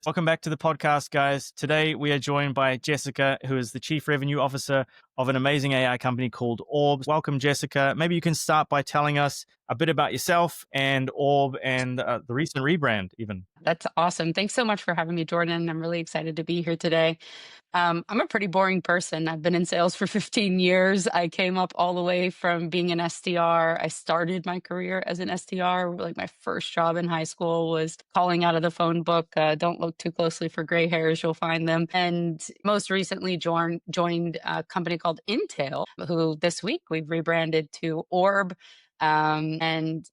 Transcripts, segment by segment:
Welcome back to the podcast, guys. Today we are joined by Jessica, who is the Chief Revenue Officer of an amazing AI company called Orb. Welcome, Jessica. Maybe you can start by telling us a bit about yourself and Orb and the recent rebrand, even. That's awesome. Thanks so much for having me, Jordan. I'm really excited to be here today. I'm a pretty boring person. I've been in sales for 15 years. I came up all the way from being an SDR. I started my career as an SDR. Like my first job in high school was calling out of the phone book. Don't look too closely for gray hairs. You'll find them. And most recently joined a company called Intel, who this week we've rebranded to Orb. And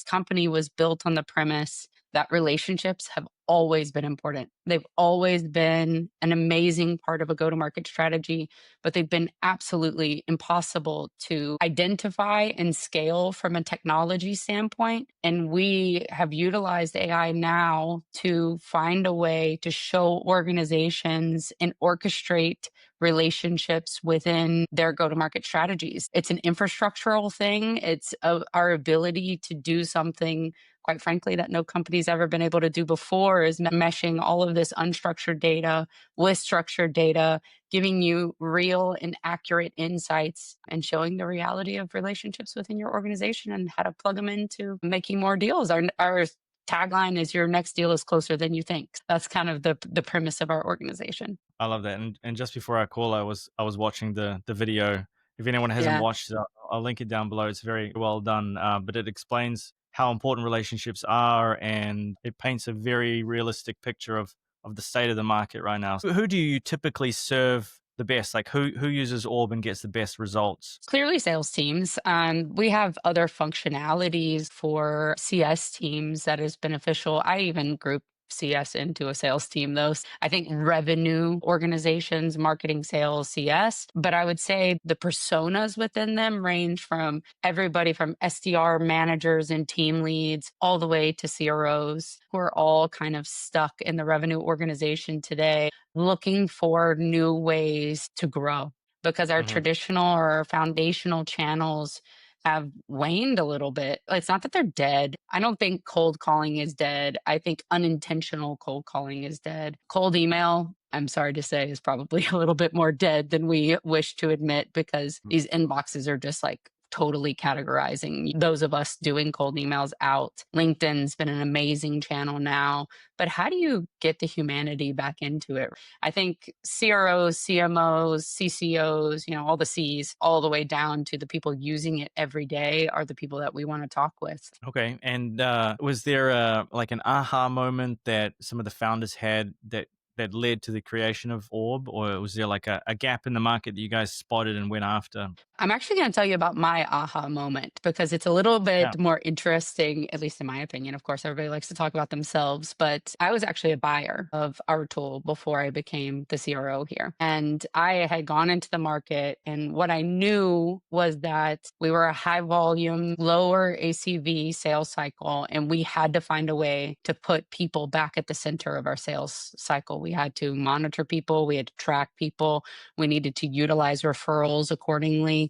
company was built on the premise that relationships have always been important. They've always been an amazing part of a go-to-market strategy, but they've been absolutely impossible to identify and scale from a technology standpoint. And we have utilized AI now to find a way to show organizations and orchestrate relationships within their go-to-market strategies. It's an infrastructural thing. It's our ability to do something, quite frankly, that no company's ever been able to do before, is meshing all of this unstructured data with structured data, giving you real and accurate insights and showing the reality of relationships within your organization and how to plug them into making more deals. Our tagline is your next deal is closer than you think. That's kind of the premise of our organization. I love that. And just before our call, I was watching the video. If anyone hasn't Yeah. watched it, I'll link it down below. It's very well done, but it explains how important relationships are, and it paints a very realistic picture of the state of the market right now. Who do you typically serve the best? Like who uses Orb and gets the best results? Clearly sales teams. We have other functionalities for CS teams that is beneficial. I even group CS into a sales team, though. I think revenue organizations, marketing, sales, CS. But I would say the personas within them range from everybody from SDR managers and team leads all the way to CROs, who are all kind of stuck in the revenue organization today, looking for new ways to grow, because our traditional or our foundational channels have waned a little bit. It's not that they're dead. I don't think cold calling is dead. I think unintentional cold calling is dead. Cold email, I'm sorry to say, is probably a little bit more dead than we wish to admit, because these inboxes are just like totally categorizing those of us doing cold emails out. LinkedIn's been an amazing channel now, but how do you get the humanity back into it? I think CROs, CMOs, CCOs, all the C's, all the way down to the people using it every day are the people that we want to talk with. Okay. And was there like an aha moment that some of the founders had that led to the creation of Orb, or was there like a gap in the market that you guys spotted and went after? I'm actually going to tell you about my aha moment, because it's a little bit more interesting, at least in my opinion. Of course, everybody likes to talk about themselves, but I was actually a buyer of our tool before I became the CRO here. And I had gone into the market, and what I knew was that we were a high volume, lower ACV sales cycle, and we had to find a way to put people back at the center of our sales cycle. We had to monitor people, we had to track people, we needed to utilize referrals accordingly.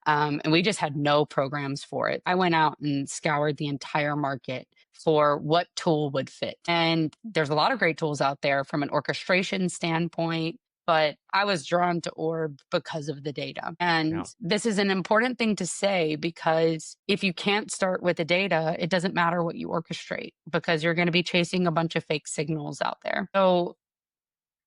And we just had no programs for it. I went out and scoured the entire market for what tool would fit. And there's a lot of great tools out there from an orchestration standpoint, but I was drawn to Orb because of the data. And this is an important thing to say, because if you can't start with the data, it doesn't matter what you orchestrate, because you're going to be chasing a bunch of fake signals out there. So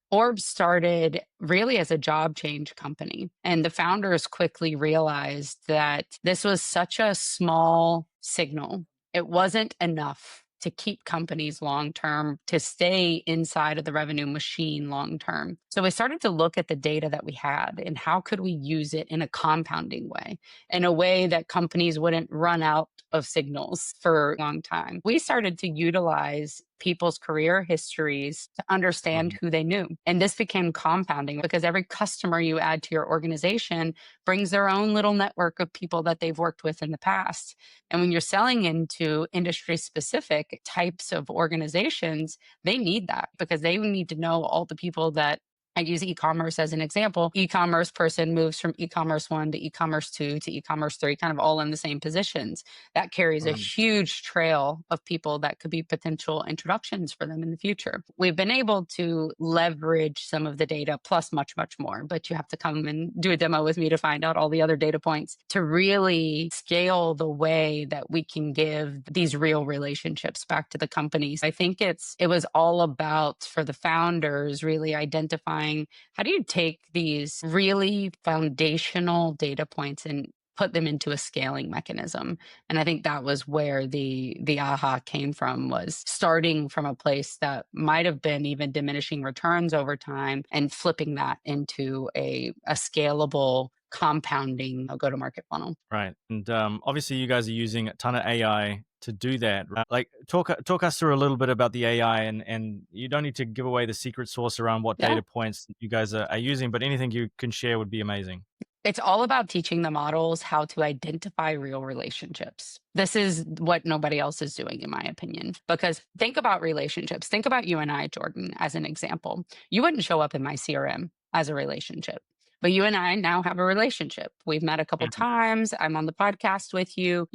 Orb started really as a job change company, and the founders quickly realized that this was such a small signal. It wasn't enough to keep companies long term, to stay inside of the revenue machine long term. So we started to look at the data that we had and how could we use it in a compounding way, in a way that companies wouldn't run out of signals for a long time. We started to utilize people's career histories to understand who they knew. And this became compounding, because every customer you add to your organization brings their own little network of people that they've worked with in the past. And when you're selling into industry specific types of organizations, they need that, because they need to know all the people that I use e-commerce as an example. E-commerce person moves from e-commerce 1 to e-commerce 2 to e-commerce 3, kind of all in the same positions. That carries a Right. huge trail of people that could be potential introductions for them in the future. We've been able to leverage some of the data plus much, much more, but you have to come and do a demo with me to find out all the other data points to really scale the way that we can give these real relationships back to the companies. I think it was all about, for the founders, really identifying how do you take these really foundational data points and put them into a scaling mechanism. And I think that was where the aha came from, was starting from a place that might have been even diminishing returns over time and flipping that into a scalable compounding go to market funnel. Right. And obviously, you guys are using a ton of AI to do that. Right? Like, talk us through a little bit about the AI, and you don't need to give away the secret sauce around what Yeah. data points you guys are using, but anything you can share would be amazing. It's all about teaching the models how to identify real relationships. This is what nobody else is doing, in my opinion. Because think about relationships. Think about you and I, Jordan, as an example. You wouldn't show up in my CRM as a relationship. But you and I now have a relationship. We've met a couple Mhm. times. I'm on the podcast with you.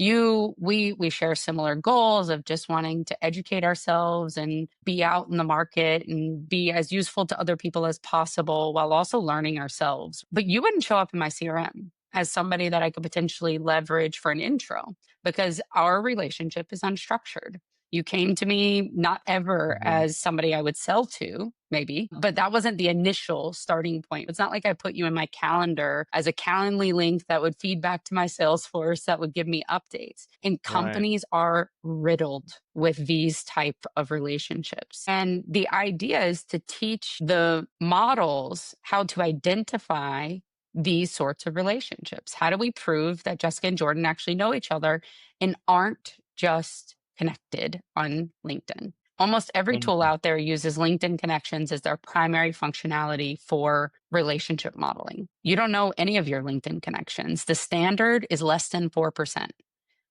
We share similar goals of just wanting to educate ourselves and be out in the market and be as useful to other people as possible while also learning ourselves. But you wouldn't show up in my CRM as somebody that I could potentially leverage for an intro because our relationship is unstructured. You came to me not ever Mhm. as somebody I would sell to, maybe, but that wasn't the initial starting point. It's not like I put you in my calendar as a Calendly link that would feed back to my Salesforce that would give me updates. And Right. companies are riddled with these type of relationships. And the idea is to teach the models how to identify these sorts of relationships. How do we prove that Jessica and Jordan actually know each other and aren't just connected on LinkedIn? Almost every tool Mhm. out there uses LinkedIn connections as their primary functionality for relationship modeling. You don't know any of your LinkedIn connections. The standard is less than 4%.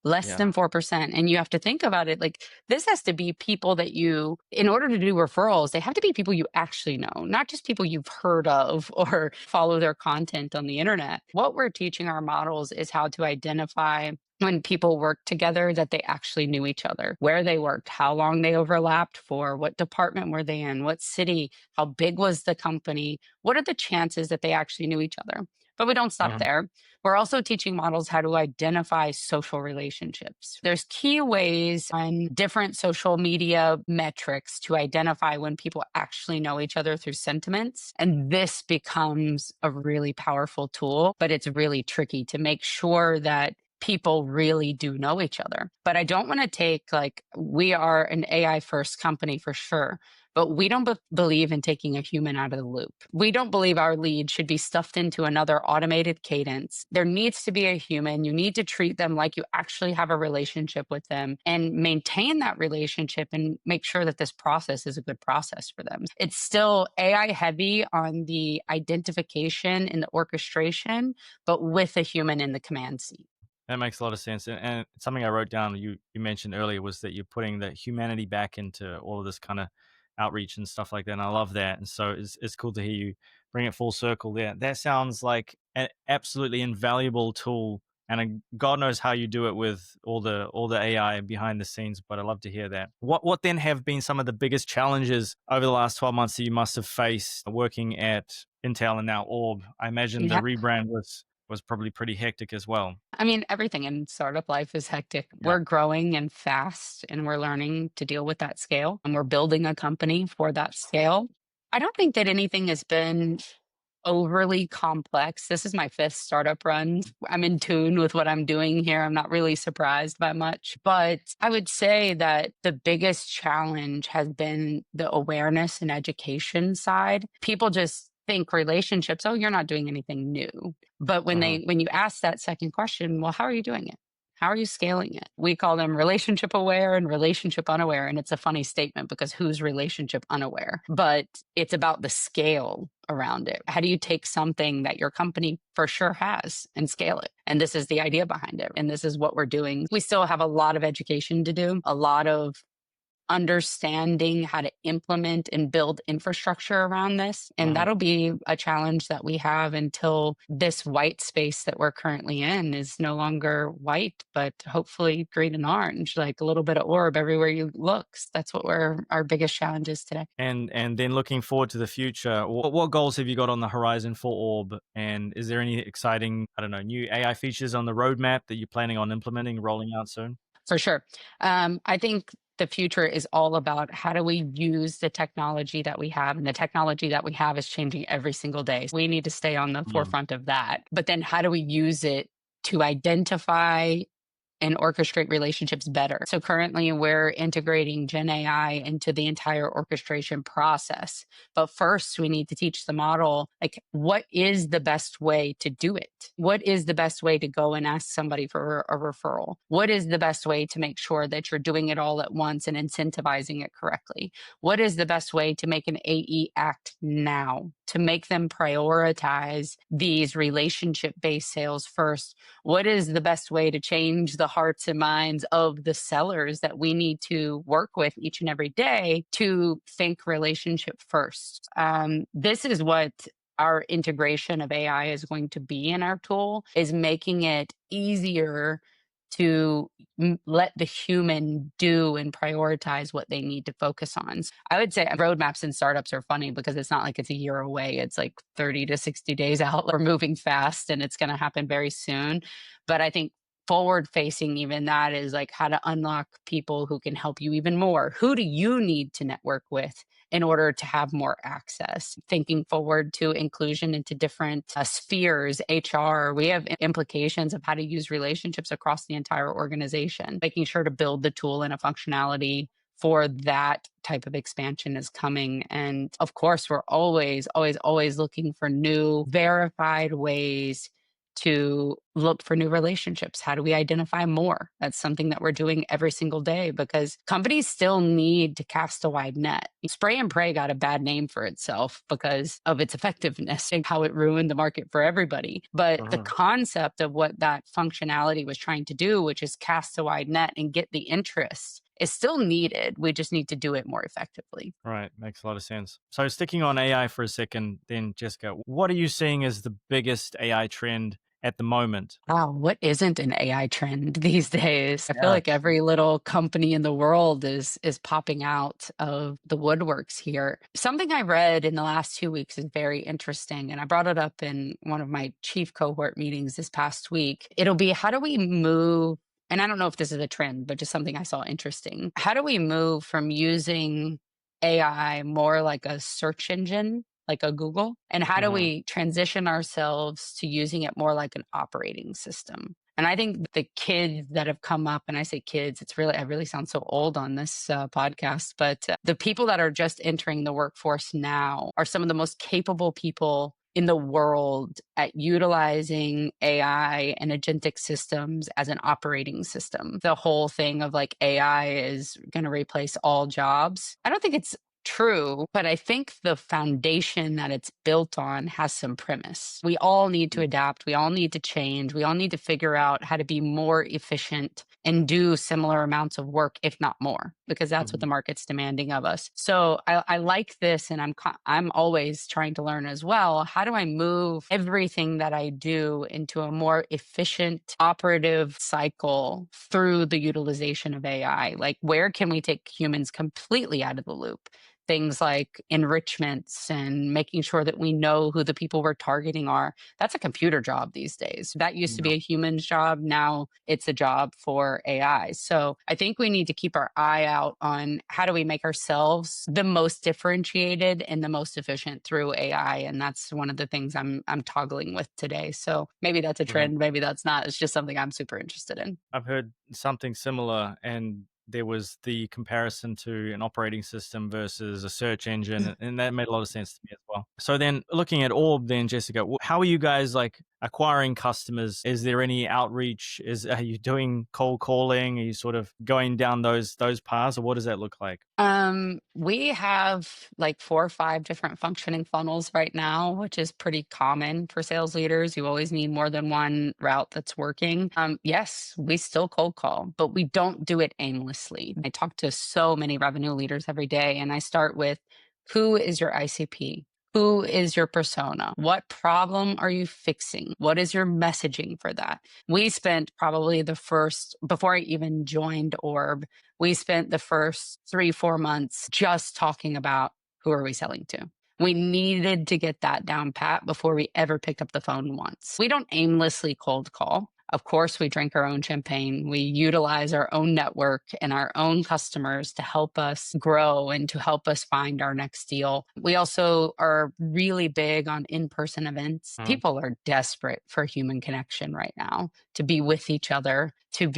Less Yeah. than 4%. And you have to think about it like this has to be people that you, in order to do referrals, they have to be people you actually know, not just people you've heard of or follow their content on the internet. What we're teaching our models is how to identify when people worked together that they actually knew each other, where they worked, how long they overlapped for, what department were they in, what city, how big was the company, what are the chances that they actually knew each other. But we don't stop Uh-huh. there. We're also teaching models how to identify social relationships. There's key ways on different social media metrics to identify when people actually know each other through sentiments. And this becomes a really powerful tool, but it's really tricky to make sure that people really do know each other. But I don't want to take like, we are an AI first company for sure, but we don't believe in taking a human out of the loop. We don't believe our lead should be stuffed into another automated cadence. There needs to be a human. You need to treat them like you actually have a relationship with them and maintain that relationship and make sure that this process is a good process for them. It's still AI heavy on the identification and the orchestration, but with a human in the command seat. That makes a lot of sense. And something I wrote down you mentioned earlier was that you're putting the humanity back into all of this kind of outreach and stuff like that. And I love that. And so it's cool to hear you bring it full circle there. That sounds like an absolutely invaluable tool. And God knows how you do it with all the AI behind the scenes, but I love to hear that. What then have been some of the biggest challenges over the last 12 months that you must have faced working at Intel and now Orb? I imagine the Yeah. rebrand was probably pretty hectic as well. I mean, everything in startup life is hectic. Yeah. We're growing and fast, and we're learning to deal with that scale. And we're building a company for that scale. I don't think that anything has been overly complex. This is my fifth startup run. I'm in tune with what I'm doing here. I'm not really surprised by much. But I would say that the biggest challenge has been the awareness and education side. People just think relationships, oh, you're not doing anything new. But Uh-huh. when you ask that second question, well, how are you doing it? How are you scaling it? We call them relationship aware and relationship unaware. And it's a funny statement because who's relationship unaware? But it's about the scale around it. How do you take something that your company for sure has and scale it? And this is the idea behind it. And this is what we're doing. We still have a lot of education to do, a lot of understanding how to implement and build infrastructure around this. And Hmm. that'll be a challenge that we have until this white space that we're currently in is no longer white, but hopefully green and orange, like a little bit of orb everywhere you look. That's what our biggest challenge is today. And then looking forward to the future, what goals have you got on the horizon for Orb? And is there any exciting, I don't know, new AI features on the roadmap that you're planning on implementing, rolling out soon? For sure. I think the future is all about how do we use the technology that we have, and the technology that we have is changing every single day. We need to stay on the Mm. forefront of that. But then how do we use it to identify and orchestrate relationships better? So currently we're integrating Gen AI into the entire orchestration process. But first we need to teach the model, like, what is the best way to do it? What is the best way to go and ask somebody for a referral? What is the best way to make sure that you're doing it all at once and incentivizing it correctly? What is the best way to make an AE act now, to make them prioritize these relationship based sales first? What is the best way to change the hearts and minds of the sellers that we need to work with each and every day to think relationship first? This is what our integration of AI is going to be in our tool, is making it easier to let the human do and prioritize what they need to focus on. I would say roadmaps and startups are funny because it's not like it's a year away. It's like 30 to 60 days out. We're moving fast and it's going to happen very soon. But I think forward facing, even that, is like how to unlock people who can help you even more. Who do you need to network with in order to have more access? Thinking forward to inclusion into different spheres, HR, we have implications of how to use relationships across the entire organization, making sure to build the tool and a functionality for that type of expansion is coming. And of course, we're always, always, always looking for new verified ways to look for new relationships. How do we identify more? That's something that we're doing every single day because companies still need to cast a wide net. Spray and pray got a bad name for itself because of its effectiveness and how it ruined the market for everybody. But the Mhm. concept of what that functionality was trying to do, which is cast a wide net and get the interest, is still needed. We just need to do it more effectively. Right, makes a lot of sense. So sticking on AI for a second, then Jessica, what are you seeing as the biggest AI trend at the moment? Wow, what isn't an AI trend these days? I feel Yeah. like every little company in the world is popping out of the woodworks here. Something I read in the last 2 weeks is very interesting, and I brought it up in one of my chief cohort meetings this past week. It'll be, how do we move, and I don't know if this is a trend, but just something I saw interesting. How do we move from using AI more like a search engine, like a Google? And how do Hmm. we transition ourselves to using it more like an operating system? And I think the kids that have come up, and I say kids, I really sound so old on this podcast, but the people that are just entering the workforce now are some of the most capable people in the world at utilizing AI and agentic systems as an operating system. The whole thing of like AI is going to replace all jobs, I don't think it's true, but I think the foundation that it's built on has some premise. We all need to adapt. We all need to change. We all need to figure out how to be more efficient and do similar amounts of work, if not more, because that's what the Hmm. market's demanding of us. So I like this, and I'm always trying to learn as well. How do I move everything that I do into a more efficient operative cycle through the utilization of AI? Like, where can we take humans completely out of the loop? Things like enrichments and making sure that we know who the people we're targeting are. That's a computer job these days. That used to Yeah. be a human's job. Now it's a job for AI. So I think we need to keep our eye out on how do we make ourselves the most differentiated and the most efficient through AI. And that's one of the things I'm toggling with today. So maybe that's a Mhm. trend, maybe that's not. It's just something I'm super interested in. I've heard something similar, and there was the comparison to an operating system versus a search engine, and that made a lot of sense to me as well. So then looking at Orb then, Jessica, how are you guys like acquiring customers? Is there any outreach? Are you doing cold calling? Are you sort of going down those paths, or what does that look like? We have like 4 or 5 different functioning funnels right now, which is pretty common for sales leaders. You always need more than one route that's working. Yes, we still cold call, but we don't do it aimlessly. I talk to so many revenue leaders every day, and I start with, who is your ICP? Who is your persona? What problem are you fixing? What is your messaging for that? We spent probably the first, before I even joined Orb, we spent the first 3, 4 months just talking about, who are we selling to? We needed to get that down pat before we ever picked up the phone once. We don't aimlessly cold call. Of course, we drink our own champagne. We utilize our own network and our own customers to help us grow and to help us find our next deal. We also are really big on in-person events. Mhm. People are desperate for human connection right now, to be with each other, to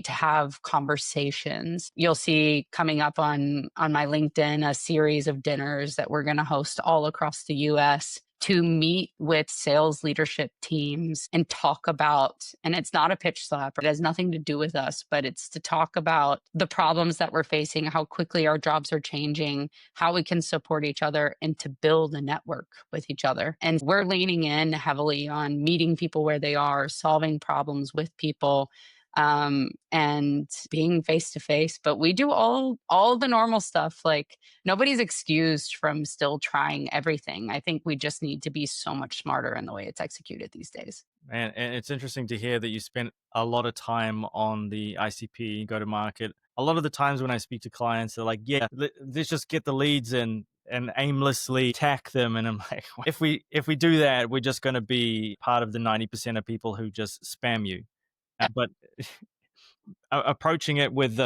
have conversations. You'll see coming up on my LinkedIn a series of dinners that we're going to host all across the US to meet with sales leadership teams and talk about, and it's not a pitch slap, it has nothing to do with us, but it's to talk about the problems that we're facing, how quickly our jobs are changing, how we can support each other, and to build a network with each other. And we're leaning in heavily on meeting people where they are, solving problems with people, and being face to face. But we do all the normal stuff. Like, nobody's excused from still trying everything. I think we just need to be so much smarter in the way it's executed these days. And it's interesting to hear that you spent a lot of time on the ICP go to market. A lot of the times when I speak to clients, they're like, "Yeah, let's just get the leads and aimlessly attack them." And I'm like, if we do that, we're just going to be part of the 90% of people who just spam you. But approaching it with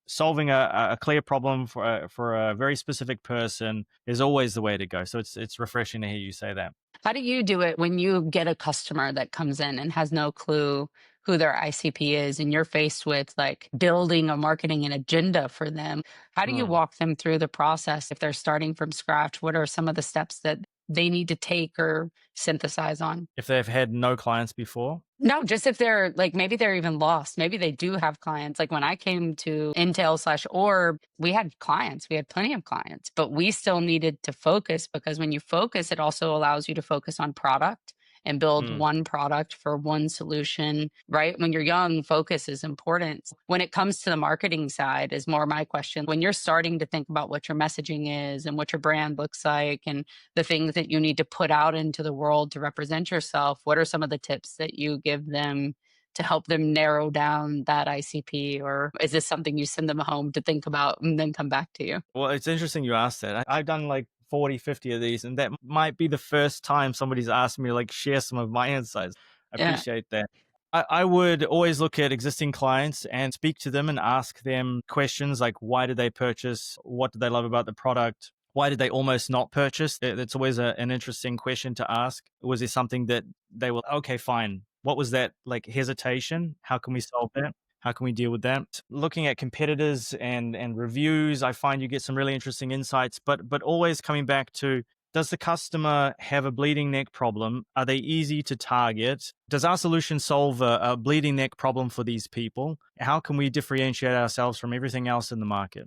solving a clear problem for a very specific person is always the way to go. So it's refreshing to hear you say that. How do you do it when you get a customer that comes in and has no clue who their ICP is, and you're faced with like building a marketing and agenda for them? How do you Hmm. walk them through the process if they're starting from scratch? What are some of the steps that they need to take or synthesize on? If they've had no clients before, No, just if they're like, maybe they're even lost. Maybe they do have clients. Like when I came to Intel/Orb, we had clients. We had plenty of clients, but we still needed to focus, because when you focus, it also allows you to focus on product and build mm, one product for one solution, right? When you're young, focus is important. When it comes to the marketing side, is more my question. When you're starting to think about what your messaging is and what your brand looks like and the things that you need to put out into the world to represent yourself, what are some of the tips that you give them to help them narrow down that ICP? Or is this something you send them home to think about and then come back to you? well, it's interesting you asked that. I've done like 40, 50 of these, and that might be the first time somebody's asked me to like share some of my insights. I Yeah. appreciate that. I would always look at existing clients and speak to them and ask them questions like, why did they purchase? What did they love about the product? Why did they almost not purchase? That's always an interesting question to ask. Was there something that they were, okay, fine. What was that like hesitation? How can we solve that? How can we deal with that? Looking at competitors and reviews, I find you get some really interesting insights, but always coming back to, does the customer have a bleeding neck problem? Are they easy to target? Does our solution solve a bleeding neck problem for these people? How can we differentiate ourselves from everything else in the market?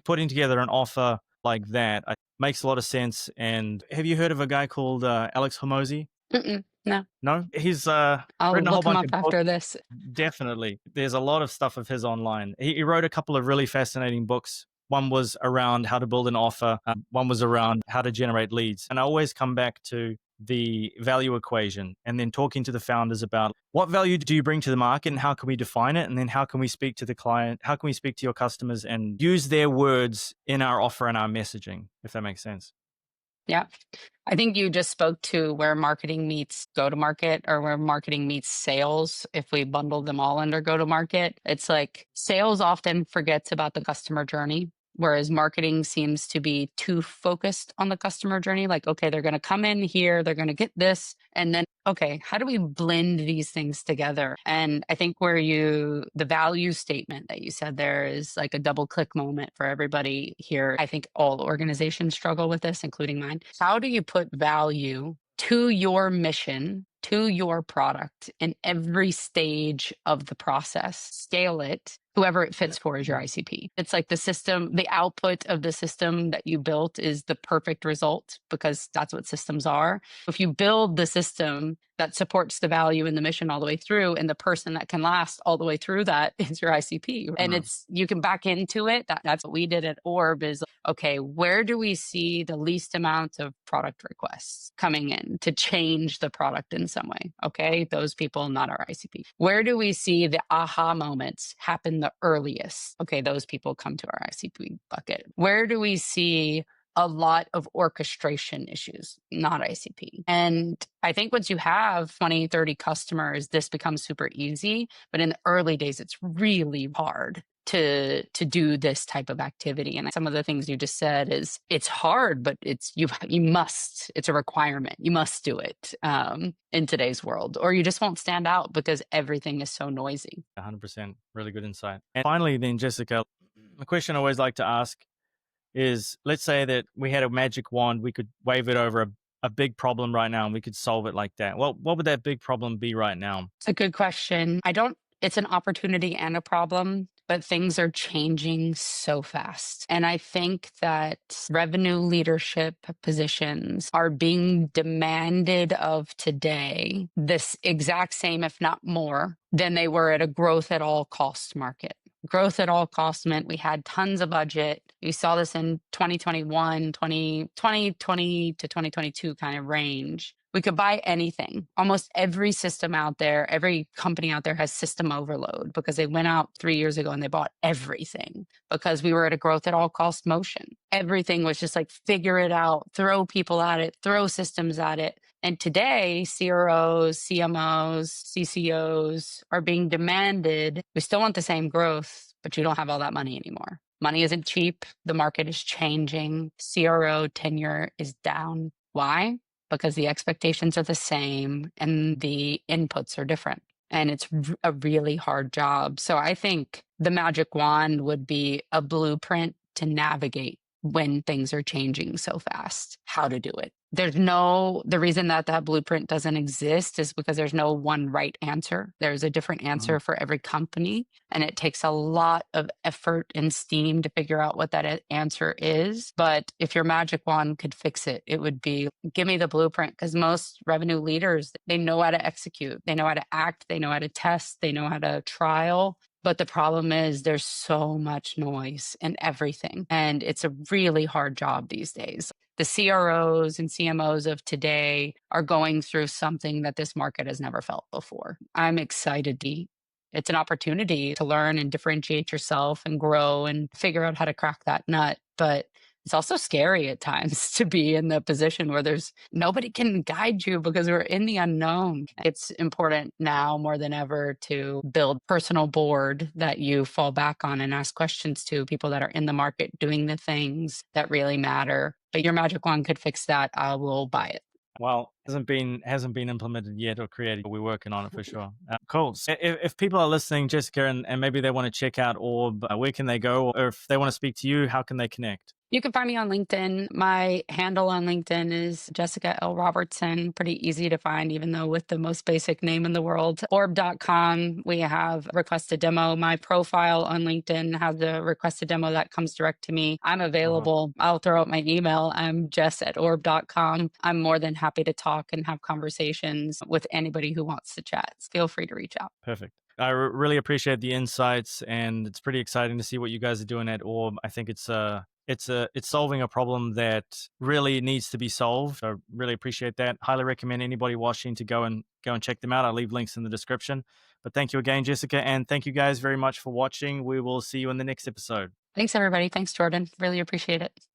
Putting together an offer like that makes a lot of sense. And have you heard of a guy called Alex Hormozy? Mm-mm, no, No, he's I'll written a whole look them bunch up of books. after this. Definitely. There's a lot of stuff of his online. He wrote a couple of really fascinating books. One was around how to build an offer, one was around how to generate leads. And I always come back to the value equation and then talking to the founders about, what value do you bring to the market and how can we define it? And then how can we speak to the client? How can we speak to your customers and use their words in our offer and our messaging, if that makes sense? Yeah. I think you just spoke to where marketing meets go to market, or where marketing meets sales. If we bundle them all under go to market, it's like sales often forgets about the customer journey. Whereas marketing seems to be too focused on the customer journey. Like, okay, they're going to come in here, they're going to get this. And then, okay, how do we blend these things together? And I think the value statement that you said there is like a double click moment for everybody here. I think all organizations struggle with this, including mine. How do you put value to your mission, to your product in every stage of the process? Scale it. Whoever it fits for is your ICP. It's like the system, the output of the system that you built is the perfect result because that's what systems are. If you build the system that supports the value and the mission all the way through, and the person that can last all the way through that is your ICP. And you can back into it. That's what we did at Orb is, okay, where do we see the least amount of product requests coming in to change the product in some way? Okay, those people, not our ICP. Where do we see the aha moments happen the earliest? Okay, those people come to our ICP bucket. Where do we see a lot of orchestration issues? Not ICP. And I think once you have 20, 30 customers, this becomes super easy. But in the early days, it's really hard to do this type of activity. And some of the things you just said is it's hard, but you must, it's a requirement. You must do it in today's world, or you just won't stand out because everything is so noisy. 100%. Really good insight. And finally, then, Jessica, a question I always like to ask is, let's say that we had a magic wand, we could wave it over a big problem right now and we could solve it like that. Well, what would that big problem be right now? It's a good question. It's an opportunity and a problem, but things are changing so fast. And I think that revenue leadership positions are being demanded of today this exact same, if not more, than they were at a growth at all cost market. Growth at all costs meant we had tons of budget. We saw this in 2021, 2020 to 2022 kind of range. We could buy anything. Almost every system out there, every company out there has system overload because they went out 3 years ago and they bought everything because we were at a growth at all cost motion. Everything was just like, figure it out, throw people at it, throw systems at it. And today, CROs, CMOs, CCOs are being demanded. We still want the same growth, but you don't have all that money anymore. Money isn't cheap. The market is changing. CRO tenure is down. Why? Because the expectations are the same and the inputs are different. And it's a really hard job. So I think the magic wand would be a blueprint to navigate when things are changing so fast, how to do it. The reason that blueprint doesn't exist is because there's no one right answer. There's a different answer for every company. And it takes a lot of effort and steam to figure out what that answer is. But if your magic wand could fix it, it would be, give me the blueprint. Because most revenue leaders, they know how to execute. They know how to act. They know how to test. They know how to trial. But the problem is there's so much noise in everything. And it's a really hard job these days. The CROs and CMOs of today are going through something that this market has never felt before. I'm excited. It's an opportunity to learn and differentiate yourself and grow and figure out how to crack that nut. But it's also scary at times to be in the position where nobody can guide you because we're in the unknown. It's important now more than ever to build personal board that you fall back on and ask questions to people that are in the market doing the things that really matter. But your magic wand could fix that. I will buy it. Well, hasn't been implemented yet or created. We're working on it for sure. Cool. So if people are listening, Jessica, and maybe they want to check out Orb, where can they go? Or if they want to speak to you, how can they connect? You can find me on LinkedIn. My handle on LinkedIn is Jessica L. Robertson. Pretty easy to find, even though with the most basic name in the world. Orb.com, we have request a demo. My profile on LinkedIn has a request a demo that comes direct to me. I'm available. I'll throw out my email. I'm jess@orb.com. I'm more than happy to talk and have conversations with anybody who wants to chat. Feel free to reach out. Perfect. I really appreciate the insights, and it's pretty exciting to see what you guys are doing at Orb. I think it's solving a problem that really needs to be solved. I really appreciate that. Highly recommend anybody watching to go and check them out. I'll leave links in the description. But thank you again, Jessica, and thank you guys very much for watching. We will see you in the next episode. Thanks, everybody. Thanks, Jordan. Really appreciate it.